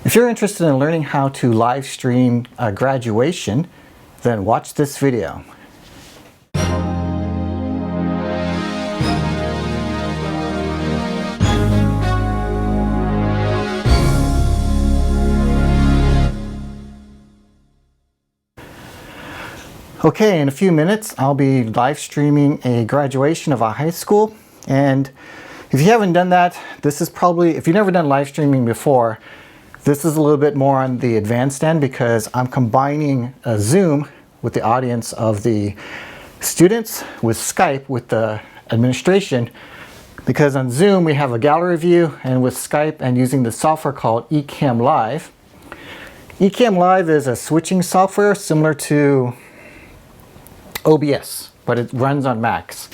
If you're interested in learning how to live stream a graduation, then watch this video. Okay, in a few minutes I'll be live streaming a graduation of a high school, and if you haven't done that, this is probably, if you've never done live streaming before, this is a little bit more on the advanced end because I'm combining a Zoom with the audience of the students with Skype with the administration, because on Zoom we have a gallery view, and with Skype and using the software called ECAM Live. ECAM Live is a switching software similar to OBS, but it runs on Macs,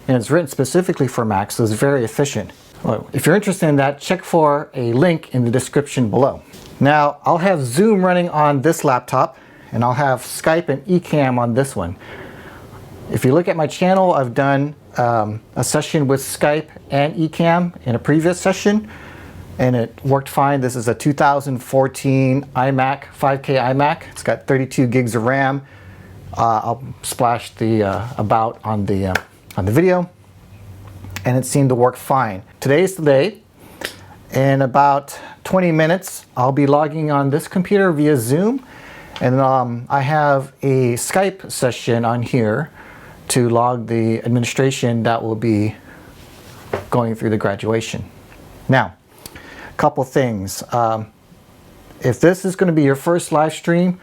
and it's written specifically for Macs, so it's very efficient. Well, if you're interested in that, check for a link in the description below. Now, I'll have Zoom running on this laptop, and I'll have Skype and Ecamm on this one. If you look at my channel, I've done a session with Skype and Ecamm in a previous session, and it worked fine. This is a 2014 iMac, 5K iMac. It's got 32 gigs of RAM. I'll splash the about on the video, and it seemed to work fine. Today's the day. In about 20 minutes, I'll be logging on this computer via Zoom, and I have a Skype session on here to log the administration that will be going through the graduation. Now, a couple things. If this is going to be your first live stream,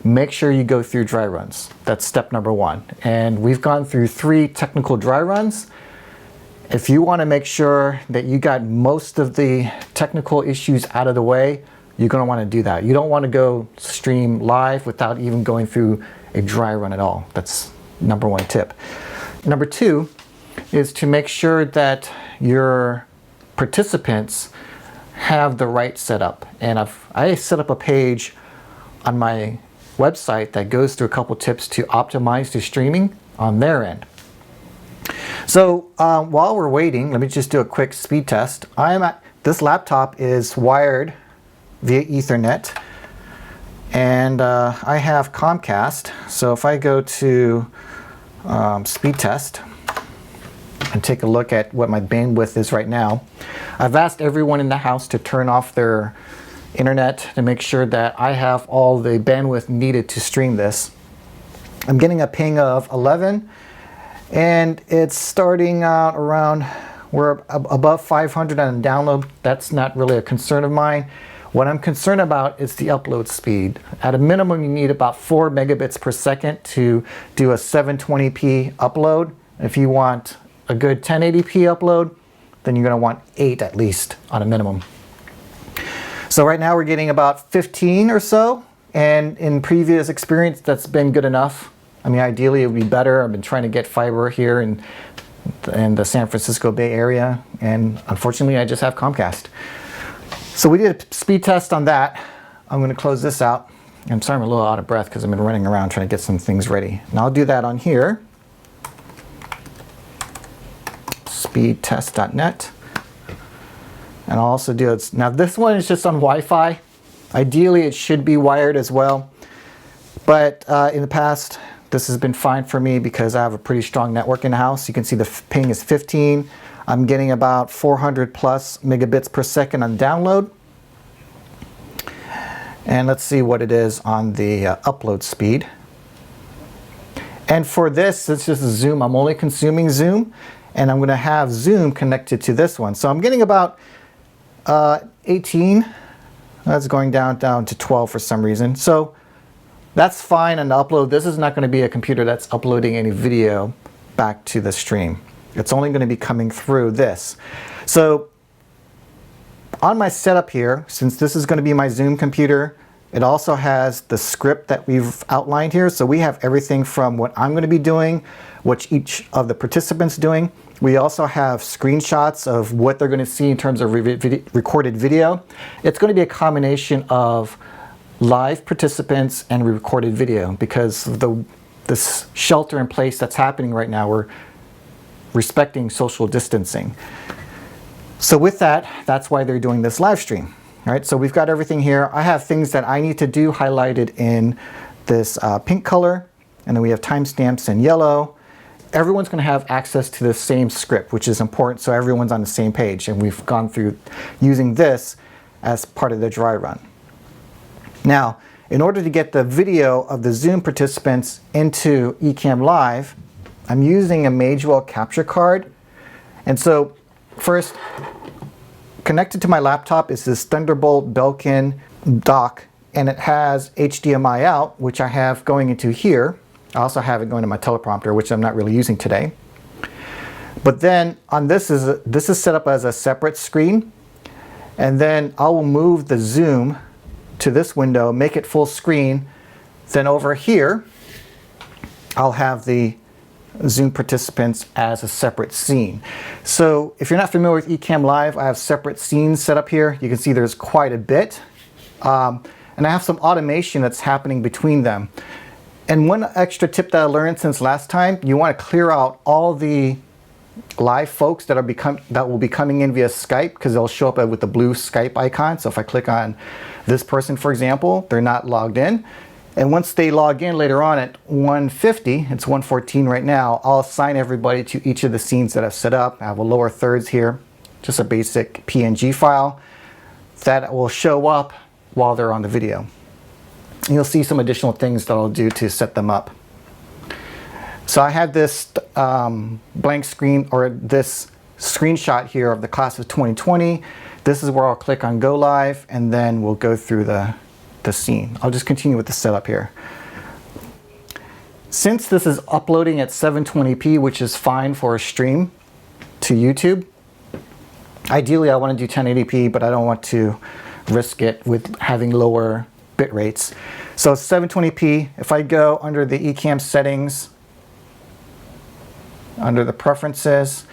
make sure you go through dry runs. That's step number one. And we've gone through 3 technical dry runs. If you want to make sure that you got most of the technical issues out of the way, you're going to want to do that. You don't want to go stream live without even going through a dry run at all. That's number 1 tip. Number 2 is to make sure that your participants have the right setup. And I set up a page on my website that goes through a couple tips to optimize the streaming on their end. So while we're waiting, let me just do a quick speed test. This laptop is wired via Ethernet, and I have Comcast. So if I go to speed test and take a look at what my bandwidth is right now, I've asked everyone in the house to turn off their internet to make sure that I have all the bandwidth needed to stream this. I'm getting a ping of 11, and it's starting out around, we're above 500 on download. That's not really a concern of mine. What I'm concerned about is the upload speed. At a minimum, you need about 4 megabits per second to do a 720p upload. If you want a good 1080p upload, then you're going to want 8 at least on a minimum. So right now we're getting about 15 or so, and in previous experience that's been good enough. I mean, ideally it would be better. I've been trying to get fiber here in the San Francisco Bay Area, and unfortunately I just have Comcast. So we did a speed test on that. I'm going to close this out. I'm sorry I'm a little out of breath because I've been running around trying to get some things ready. And I'll do that on here. Speedtest.net. And I'll also do it. Now this one is just on Wi-Fi. Ideally it should be wired as well. But in the past this has been fine for me because I have a pretty strong network in the house. You can see the ping is 15. I'm getting about 400 plus megabits per second on download. And let's see what it is on the upload speed. And for this, it's just a Zoom. I'm only consuming Zoom, and I'm going to have Zoom connected to this one. So I'm getting about 18. That's going down to 12 for some reason. So that's fine on the upload. This is not going to be a computer that's uploading any video back to the stream. It's only going to be coming through this. So on my setup here, since this is going to be my Zoom computer, it also has the script that we've outlined here. So we have everything from what I'm going to be doing, what each of the participants doing. We also have screenshots of what they're going to see in terms of recorded video. It's going to be a combination of live participants and recorded video because of this shelter in place that's happening right now. We're respecting social distancing. So with that, that's why they're doing this live stream. All right, so we've got everything here. I have things that I need to do highlighted in this pink color, and then we have timestamps in yellow. Everyone's going to have access to the same script, which is important so everyone's on the same page, and we've gone through using this as part of the dry run. Now, in order to get the video of the Zoom participants into Ecamm Live, I'm using a Magewell capture card. And so first, connected to my laptop is this Thunderbolt Belkin dock, and it has HDMI out, which I have going into here. I also have it going to my teleprompter, which I'm not really using today. But then on this is set up as a separate screen, and then I will move the Zoom to this window, make it full screen. Then over here, I'll have the Zoom participants as a separate scene. So if you're not familiar with Ecamm Live, I have separate scenes set up here. You can see there's quite a bit. And I have some automation that's happening between them. And one extra tip that I learned since last time, you want to clear out all the live folks that will be coming in via Skype, because they'll show up with the blue Skype icon. So if I click on this person, for example, they're not logged in. And once they log in later on at 1:50, it's 1:14 right now, I'll assign everybody to each of the scenes that I've set up. I have a lower thirds here, just a basic PNG file that will show up while they're on the video. And you'll see some additional things that I'll do to set them up. So I had this blank screen, or this screenshot here of the class of 2020. This is where I'll click on Go Live, and then we'll go through the scene. I'll just continue with the setup here. Since this is uploading at 720p, which is fine for a stream to YouTube, ideally I want to do 1080p, but I don't want to risk it with having lower bit rates. So 720p, if I go under the ECAM Settings, under the Preferences,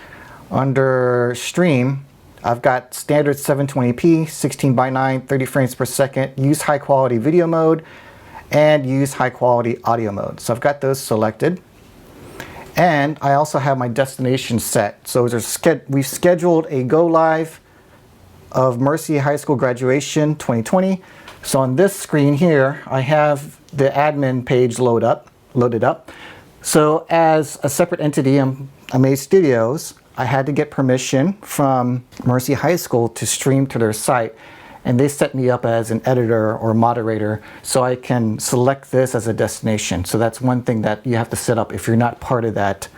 under Stream, I've got standard 720p, 16:9, 30 frames per second, use high quality video mode, and use high quality audio mode. So I've got those selected. And I also have my destination set. So we've scheduled a go live of Mercy High School graduation 2020. So on this screen here, I have the admin page loaded up. So as a separate entity, Amaze Studios, I had to get permission from Mercy High School to stream to their site, and they set me up as an editor or moderator so I can select this as a destination. So that's one thing that you have to set up if you're not part of that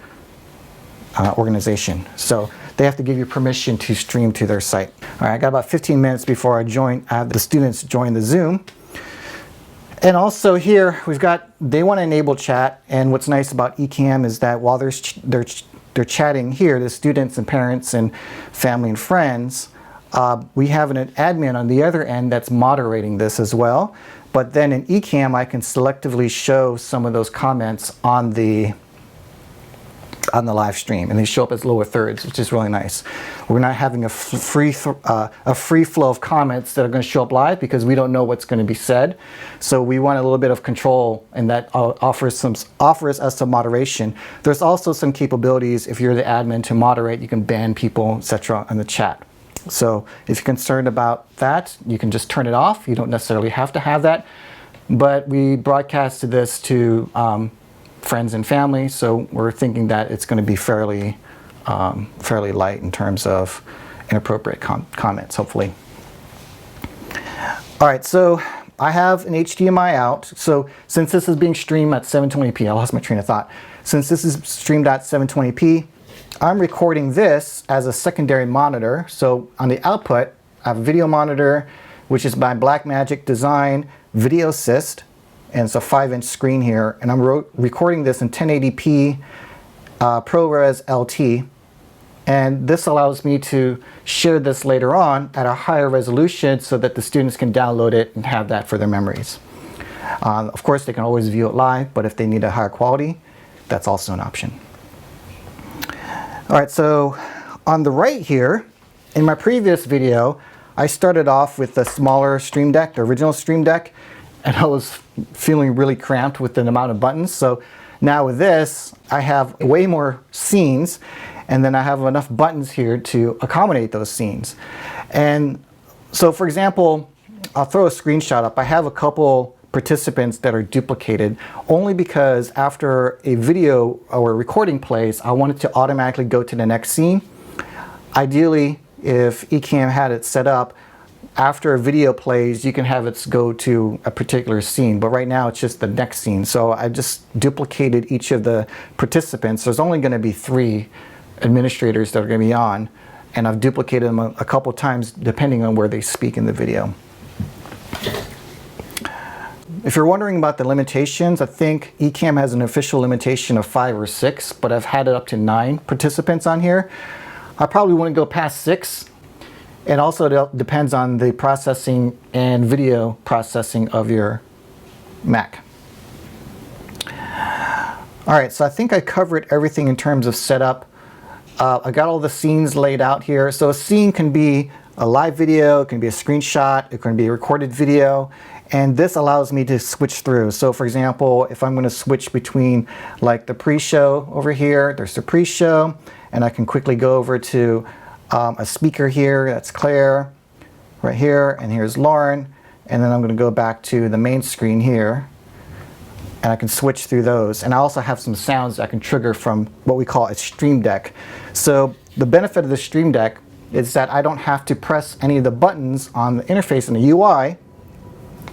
organization. So they have to give you permission to stream to their site. All right, I got about 15 minutes before I have the students join the Zoom. And also here, they want to enable chat, and what's nice about Ecamm is that while they're chatting here, the students and parents and family and friends, we have an admin on the other end that's moderating this as well. But then in Ecamm, I can selectively show some of those comments on the live stream, and they show up as lower thirds, which is really nice. We're not having a free flow of comments that are going to show up live because we don't know what's going to be said. So we want a little bit of control, and that offers us some moderation. There's also some capabilities if you're the admin to moderate. You can ban people, etc. in the chat. So if you're concerned about that, you can just turn it off. You don't necessarily have to have that. But we broadcasted this to friends and family, so we're thinking that it's going to be fairly light in terms of inappropriate comments, hopefully. All right, so I have an HDMI out. So since this is being streamed at 720p, I lost my train of thought. Since this is streamed at 720p, I'm recording this as a secondary monitor. So on the output, I have a video monitor, which is by Blackmagic Design Video Assist. And it's a 5-inch screen here, and I'm recording this in 1080p ProRes LT, and this allows me to share this later on at a higher resolution so that the students can download it and have that for their memories. Of course, they can always view it live, but if they need a higher quality, that's also an option. All right, so on the right here, in my previous video, I started off with the smaller Stream Deck, the original Stream Deck, and I was feeling really cramped with the amount of buttons. So now with this, I have way more scenes, and then I have enough buttons here to accommodate those scenes. And So for example, I'll throw a screenshot up. I have a couple participants that are duplicated only because after a video or a recording plays, I want it to automatically go to the next scene. Ideally, if Ecamm had it set up, after a video plays, you can have it go to a particular scene, but right now it's just the next scene. So I just duplicated each of the participants. There's only going to be 3 administrators that are going to be on, and I've duplicated them a couple times depending on where they speak in the video. If you're wondering about the limitations, I think Ecamm has an official limitation of 5 or 6, but I've had it up to 9 participants on here. I probably wouldn't go past 6. It also depends on the processing and video processing of your Mac. All right, so I think I covered everything in terms of setup. I got all the scenes laid out here. So a scene can be a live video, it can be a screenshot, it can be a recorded video, and this allows me to switch through. So for example, if I'm going to switch between like the pre-show over here, there's the pre-show, and I can quickly go over to a speaker here, that's Claire, right here, and here's Lauren, and then I'm going to go back to the main screen here, and I can switch through those. And I also have some sounds that I can trigger from what we call a Stream Deck. So the benefit of the Stream Deck is that I don't have to press any of the buttons on the interface in the UI,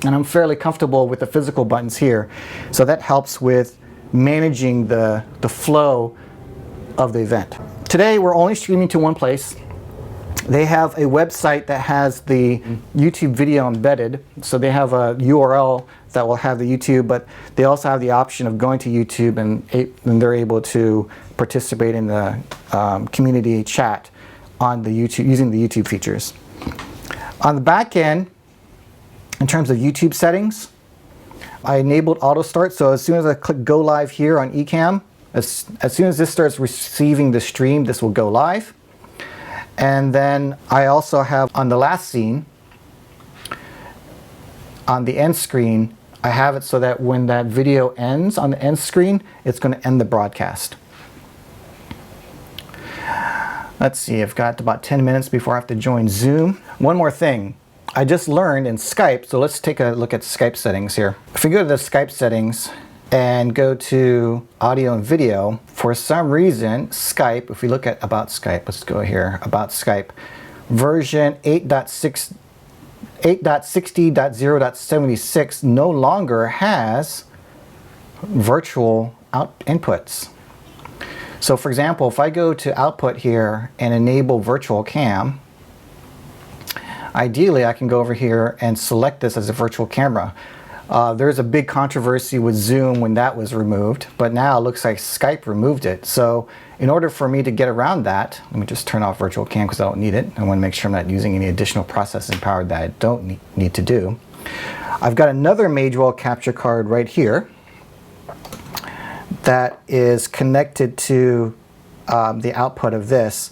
and I'm fairly comfortable with the physical buttons here. So that helps with managing the flow of the event. Today we're only streaming to one place. They have a website that has the YouTube video embedded. So they have a URL that will have the YouTube, but they also have the option of going to YouTube and they're able to participate in the community chat on the YouTube using the YouTube features. On the back end, in terms of YouTube settings, I enabled auto start. So as soon as I click go live here on Ecamm, as soon as this starts receiving the stream, this will go live. And then I also have on the last scene, on the end screen, I have it so that when that video ends on the end screen, it's going to end the broadcast. Let's see, I've got about 10 minutes before I have to join Zoom. One more thing. I just learned in Skype, so let's take a look at Skype settings here. If we go to the Skype settings and go to audio and video, for some reason, Skype, if we look at About Skype, let's go here, About Skype, version 8.60.0.76 no longer has virtual inputs. So for example, if I go to output here and enable virtual cam, ideally I can go over here and select this as a virtual camera. There's a big controversy with Zoom when that was removed, but now it looks like Skype removed it. So in order for me to get around that, let me just turn off virtual cam because I don't need it. I want to make sure I'm not using any additional processing power that I don't need to do. I've got another Magewell capture card right here that is connected to the output of this.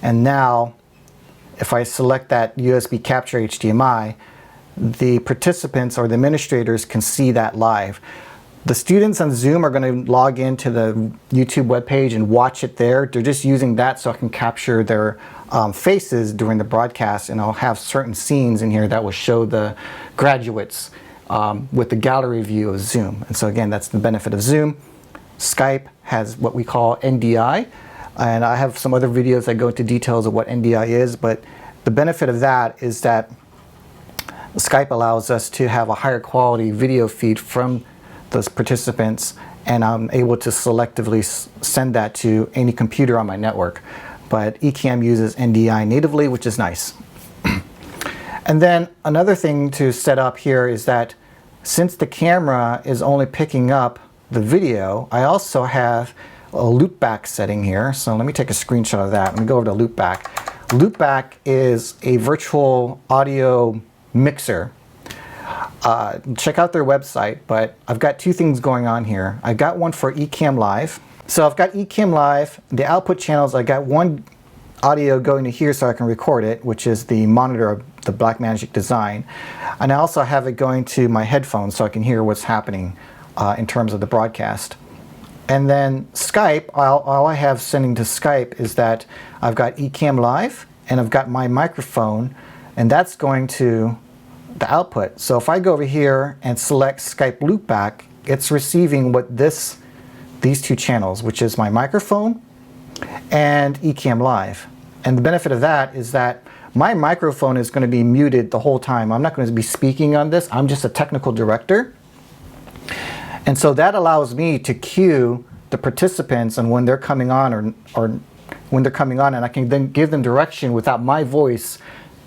And now if I select that USB capture HDMI, the participants or the administrators can see that live. The students on Zoom are going to log into the YouTube webpage and watch it there. They're just using that so I can capture their faces during the broadcast, and I'll have certain scenes in here that will show the graduates with the gallery view of Zoom. And so again, that's the benefit of Zoom. Skype has what we call NDI, and I have some other videos that go into details of what NDI is, but the benefit of that is that Skype allows us to have a higher quality video feed from those participants, and I'm able to selectively send that to any computer on my network. But Ecamm uses NDI natively, which is nice. And then another thing to set up here is that since the camera is only picking up the video, I also have a loopback setting here. So let me take a screenshot of that. Let me go over to loopback. Loopback is a virtual audio mixer. Check out their website, but I've got two things going on here. I've got one for Ecamm Live. So I've got Ecamm Live, the output channels, I got one audio going to here so I can record it, which is the monitor of the Blackmagic design. And I also have it going to my headphones so I can hear what's happening in terms of the broadcast. And then Skype, all I have sending to Skype is that I've got Ecamm Live and I've got my microphone and that's going to the output. So if I go over here and select Skype Loopback, it's receiving what these two channels, which is my microphone and Ecamm Live. And the benefit of that is that my microphone is going to be muted the whole time. I'm not going to be speaking on this. I'm just a technical director. And so that allows me to cue the participants and when they're coming on or when they're coming on, and I can then give them direction without my voice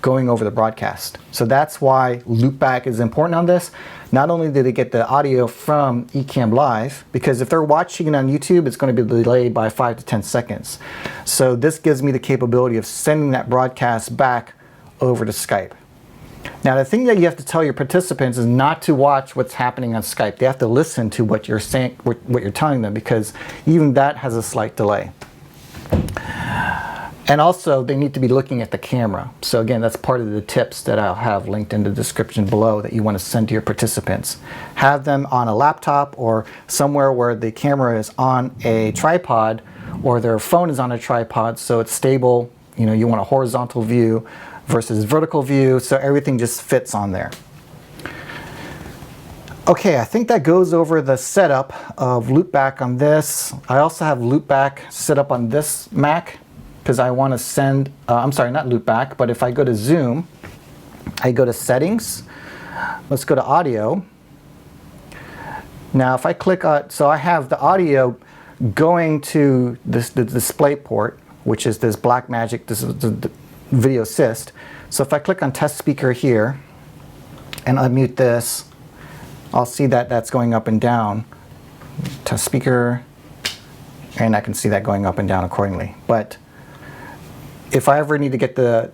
going over the broadcast. So that's why loopback is important on this. Not only do they get the audio from Ecamm Live, because if they're watching it on YouTube, it's going to be delayed by 5 to 10 seconds. So this gives me the capability of sending that broadcast back over to Skype. Now the thing that you have to tell your participants is not to watch what's happening on Skype. They have to listen to what you're saying, what you're telling them, because even that has a slight delay. And also, they need to be looking at the camera. So again, that's part of the tips that I'll have linked in the description below that you want to send to your participants. Have them on a laptop or somewhere where the camera is on a tripod or their phone is on a tripod so it's stable. You know, you want a horizontal view versus vertical view, so everything just fits on there. Okay, I think that goes over the setup of loopback on this. I also have loopback set up on this Mac, because I want to send, I'm sorry, not loopback, but if I go to Zoom, I go to Settings. Let's go to Audio. Now if I click on, so I have the audio going to the display port, which is this Blackmagic, this is the video assist. So if I click on Test Speaker here and unmute this, I'll see that that's going up and down. Test Speaker, and I can see that going up and down accordingly. But if I ever need to get the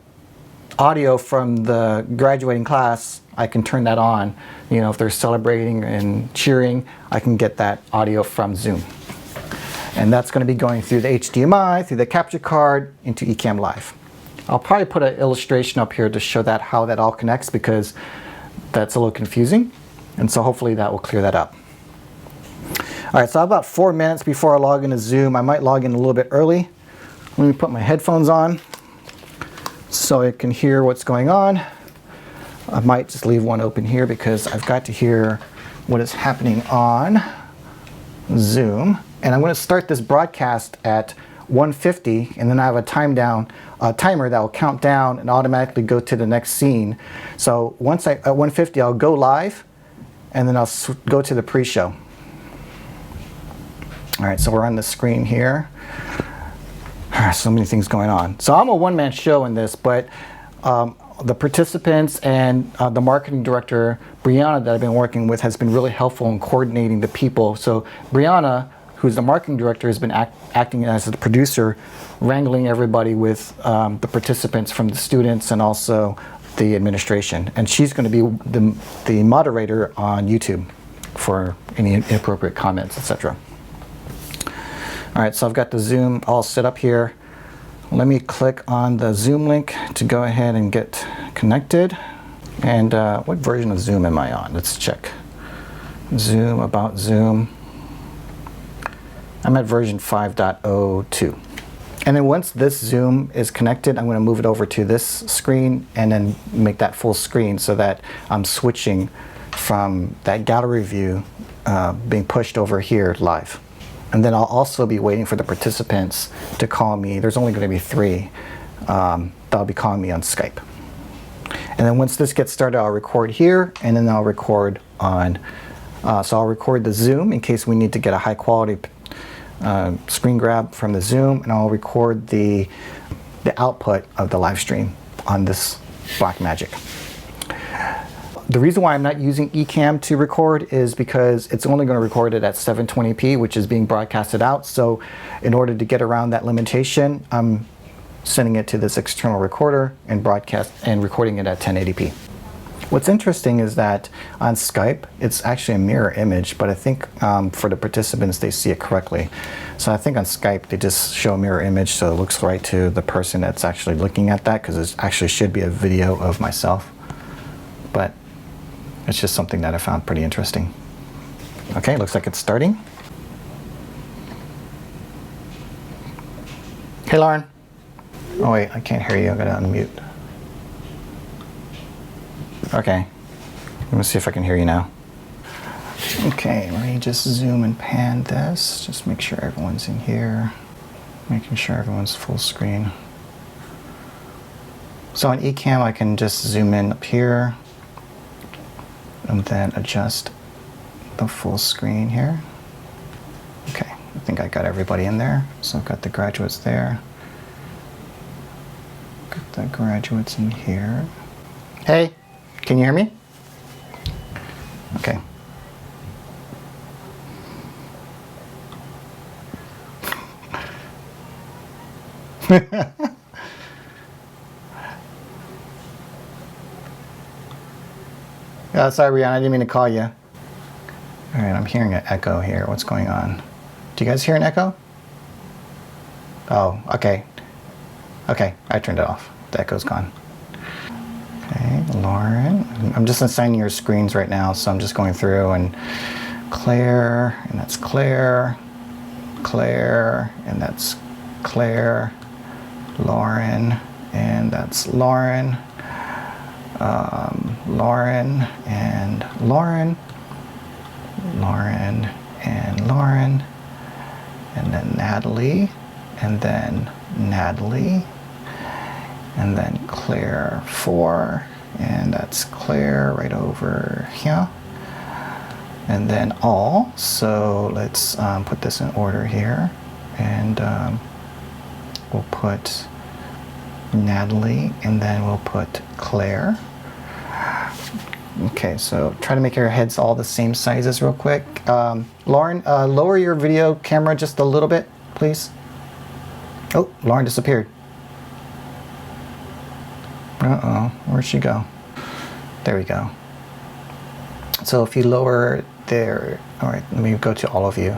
audio from the graduating class, I can turn that on. You know, if they're celebrating and cheering, I can get that audio from Zoom. And that's going to be going through the HDMI, through the capture card, into Ecamm Live. I'll probably put an illustration up here to show that how that all connects, because that's a little confusing. And so hopefully that will clear that up. All right, so about 4 minutes before I log into Zoom, I might log in a little bit early. Let me put my headphones on so I can hear what's going on. I might just leave one open here because I've got to hear what is happening on Zoom. And I'm going to start this broadcast at 1:50, and then I have a timer that will count down and automatically go to the next scene. So once at 1:50, I'll go live, and then I'll go to the pre-show. All right, so we're on the screen here. So many things going on. So I'm a one-man show in this, but the participants and the marketing director, Brianna, that I've been working with, has been really helpful in coordinating the people. So Brianna, who's the marketing director, has been acting as the producer, wrangling everybody with the participants from the students and also the administration. And she's going to be the moderator on YouTube for any inappropriate comments, etc. All right, so I've got the Zoom all set up here. Let me click on the Zoom link to go ahead and get connected. And what version of Zoom am I on? Let's check. Zoom, about Zoom. I'm at version 5.02. And then once this Zoom is connected, I'm going to move it over to this screen and then make that full screen so that I'm switching from that gallery view being pushed over here live. And then I'll also be waiting for the participants to call me. There's only going to be 3 that'll be calling me on Skype. And then once this gets started, I'll record here, and then I'll record on, so I'll record the Zoom in case we need to get a high quality screen grab from the Zoom, and I'll record the output of the live stream on this Blackmagic. The reason why I'm not using Ecamm to record is because it's only going to record it at 720p, which is being broadcasted out. So in order to get around that limitation, I'm sending it to this external recorder and recording it at 1080p. What's interesting is that on Skype, it's actually a mirror image, but I think for the participants, they see it correctly. So I think on Skype, they just show a mirror image so it looks right to the person that's actually looking at that, because it actually should be a video of myself. But it's just something that I found pretty interesting. Okay, looks like it's starting. Hey, Lauren. Oh wait, I can't hear you. I gotta unmute. Okay. Let me see if I can hear you now. Okay, let me just zoom and pan this. Just make sure everyone's in here. Making sure everyone's full screen. So on Ecamm, I can just zoom in up here and then adjust the full screen here. Okay, I think I got everybody in there. So I've got the graduates there. Got the graduates in here. Hey, can you hear me? Okay. Sorry, Rihanna, I didn't mean to call you. All right, I'm hearing an echo here. What's going on? Do you guys hear an echo? Oh, okay. Okay, I turned it off. The echo's gone. Okay, Lauren. I'm just assigning your screens right now, so I'm just going through and Claire, and that's Claire, Claire, and that's Claire, Lauren, and that's Lauren, Lauren, and Lauren, Lauren, and Lauren, and then Natalie, and then Natalie, and then Claire 4, and that's Claire right over here, and then all. So let's put this in order here, and we'll put Natalie, and then we'll put Claire. Okay, so try to make your heads all the same sizes real quick. Lauren, lower your video camera just a little bit, please. Oh, Lauren disappeared. Uh-oh, where'd she go? There we go. So if you lower there, all right, let me go to all of you.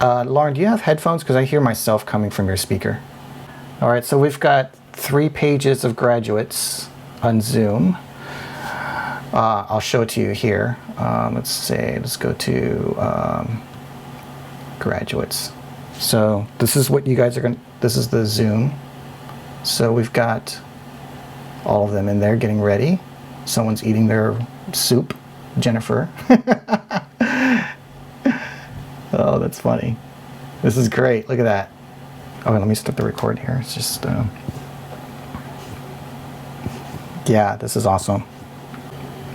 Lauren, do you have headphones? Because I hear myself coming from your speaker. All right, so we've got 3 pages of graduates on Zoom. I'll show it to you here. Let's go to graduates. So this is what you guys are going to, this is the Zoom. So we've got all of them in there getting ready. Someone's eating their soup, Jennifer. Oh, that's funny. This is great. Look at that. Oh, let me start the record here. It's just, yeah, this is awesome.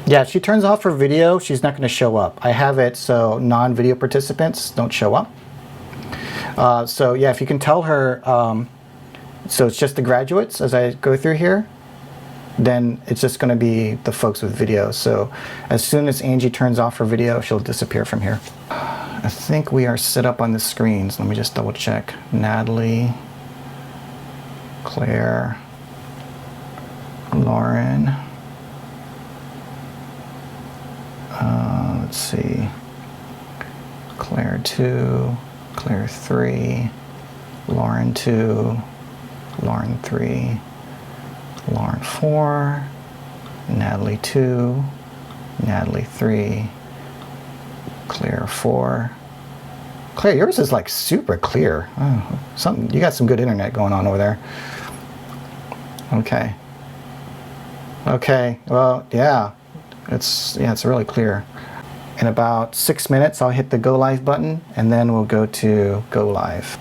Yeah, if she turns off her video, she's not going to show up. I have it so non-video participants don't show up. So yeah, if you can tell her, so it's just the graduates as I go through here, then it's just going to be the folks with video. So as soon as Angie turns off her video, she'll disappear from here. I think we are set up on the screens. Let me just double check. Natalie, Claire, Lauren. Let's see. Claire 2, Claire 3, Lauren 2, Lauren 3, Lauren 4, Natalie 2, Natalie 3, Claire 4. Claire, yours is like super clear. Oh, you got some good internet going on over there. Okay. Okay. Well, yeah. It's really clear. In about 6 minutes, I'll hit the go live button, and then we'll go to go live.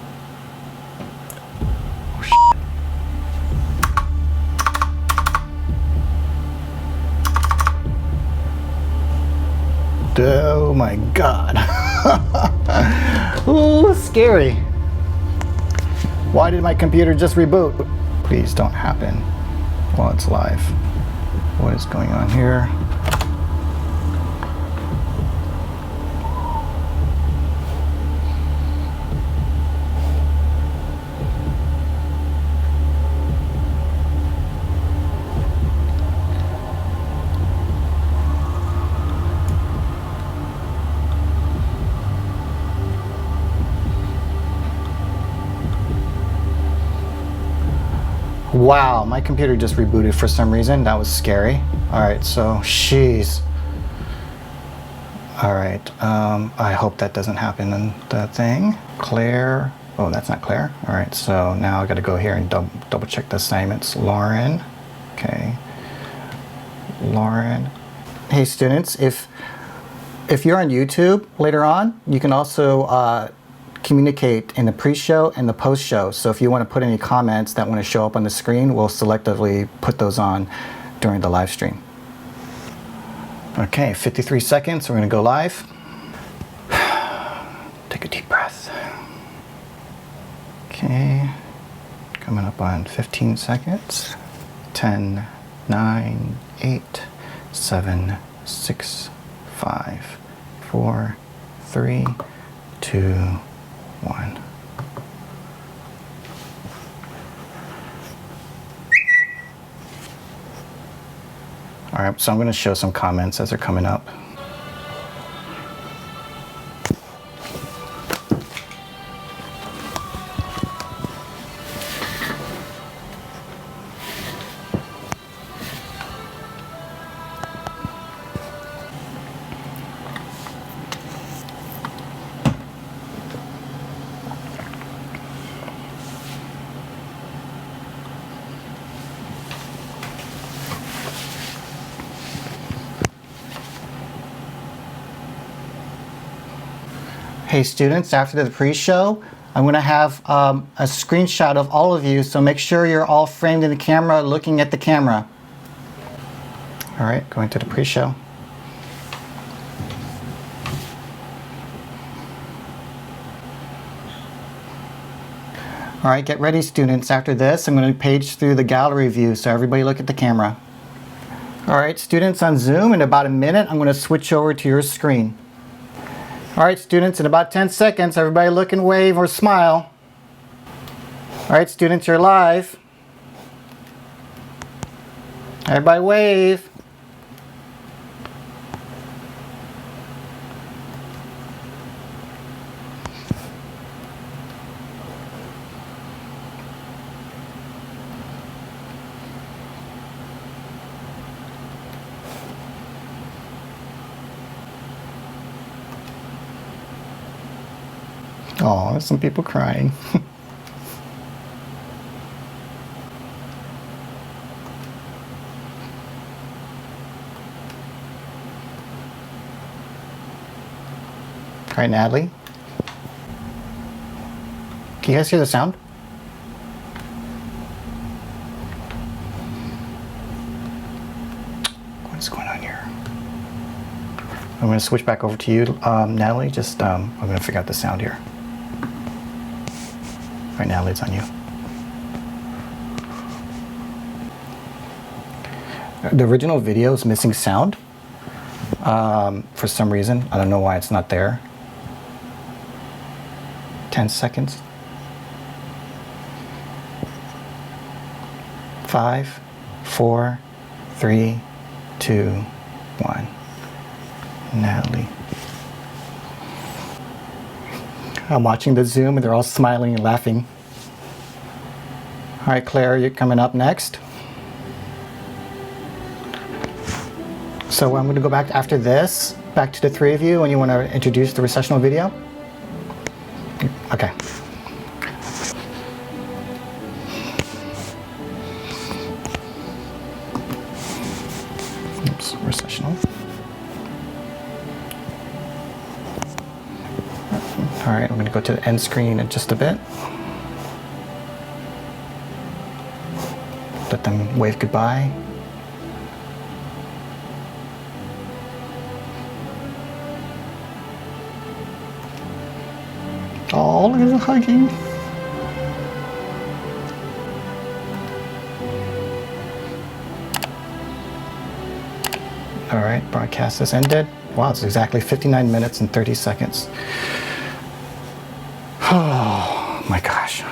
Oh my God. Ooh, scary. Why did my computer just reboot? Please don't happen while it's live. What is going on here? Wow, my computer just rebooted for some reason. That was scary. All right, so sheesh. All right, I hope that doesn't happen in the thing. Claire, oh, that's not Claire. All right, so now I gotta go here and double check the assignments. Lauren, okay. Lauren. Hey students, if you're on YouTube later on, you can also communicate in the pre-show and the post-show. So if you want to put any comments that want to show up on the screen, we'll selectively put those on during the live stream. Okay, 53 seconds, we're going to go live. Take a deep breath. Okay, coming up on 15 seconds. 10, 9, 8, 7, 6, 5, 4, 3, 2, 1. All right, so I'm going to show some comments as they're coming up. Hey students, after the pre-show, I'm going to have a screenshot of all of you, so make sure you're all framed in the camera looking at the camera. All right, going to the pre-show. All right, get ready students. After this, I'm going to page through the gallery view, so everybody look at the camera. All right, students on Zoom, in about a minute, I'm going to switch over to your screen. All right, students, in about 10 seconds, everybody look and wave or smile. All right, students, you're live. Everybody wave. Oh, there's some people crying. All right, Natalie. Can you guys hear the sound? What's going on here? I'm going to switch back over to you, Natalie. Just, I'm going to figure out the sound here. All right, Natalie, it's on you. The original video is missing sound for some reason. I don't know why it's not there. 10 seconds. 5, 4, 3, 2, 1. Natalie. I'm watching the Zoom and they're all smiling and laughing. All right, Claire, you're coming up next. So I'm going to go back after this, back to the three of you, and you want to introduce the recessional video? Okay. Oops, recessional. All right, I'm going to go to the end screen in just a bit. Let them wave goodbye. Oh, look at them hugging. All right, broadcast has ended. Wow, it's exactly 59 minutes and 30 seconds. Oh my gosh.